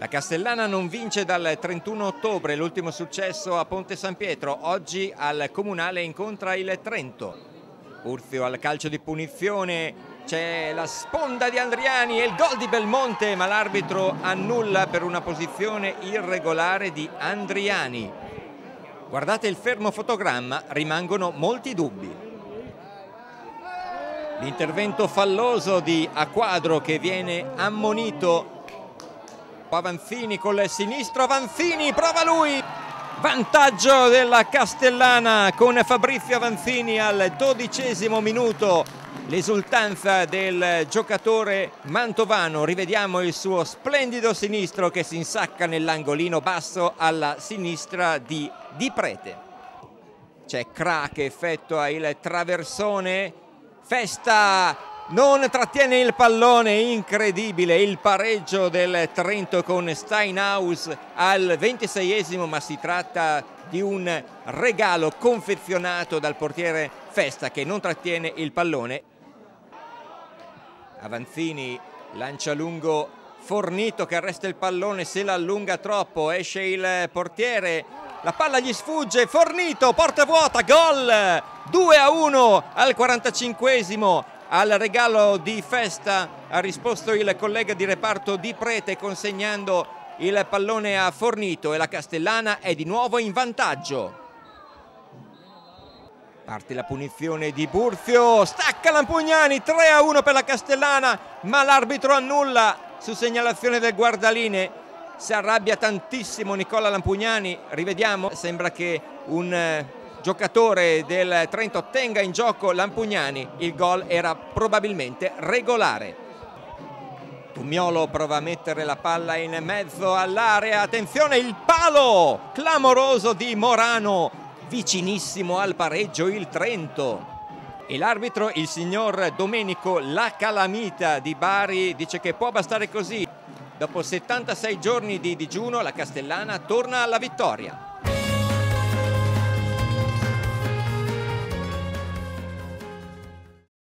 La Castellana non vince dal 31 ottobre, l'ultimo successo a Ponte San Pietro. Oggi al Comunale incontra il Trento. Urzio al calcio di punizione, c'è la sponda di Andriani e il gol di Belmonte, ma l'arbitro annulla per una posizione irregolare di Andriani. Guardate il fermo fotogramma, rimangono molti dubbi. L'intervento falloso di Acquadro che viene ammonito. Avanzini col sinistro, Avanzini prova lui, vantaggio della Castellana con Fabrizio Avanzini al 12° minuto, l'esultanza del giocatore mantovano. Rivediamo il suo splendido sinistro che si insacca nell'angolino basso alla sinistra di Di Prete. C'è Cra che effettua il traversone, Festa non trattiene il pallone, incredibile il pareggio del Trento con Steinhaus al 26°, ma si tratta di un regalo confezionato dal portiere Festa che non trattiene il pallone. Avanzini lancia lungo Fornito che arresta il pallone, se l'allunga troppo, esce il portiere, la palla gli sfugge, Fornito, porta vuota, gol! 2-1 al 45°. Al regalo di Festa ha risposto il collega di reparto Di Prete consegnando il pallone a Fornito e la Castellana è di nuovo in vantaggio. Parte la punizione di Burzio, stacca Lampugnani, 3-1 per la Castellana, ma l'arbitro annulla su segnalazione del guardaline. Si arrabbia tantissimo Nicola Lampugnani, rivediamo, sembra che un giocatore del Trento tenga in gioco Lampugnani, il gol era probabilmente regolare. Tumiolo prova a mettere la palla in mezzo all'area, attenzione il palo clamoroso di Morano, vicinissimo al pareggio il Trento. E l'arbitro, il signor Domenico La Calamita di Bari, dice che può bastare così. Dopo 76 giorni di digiuno la Castellana torna alla vittoria.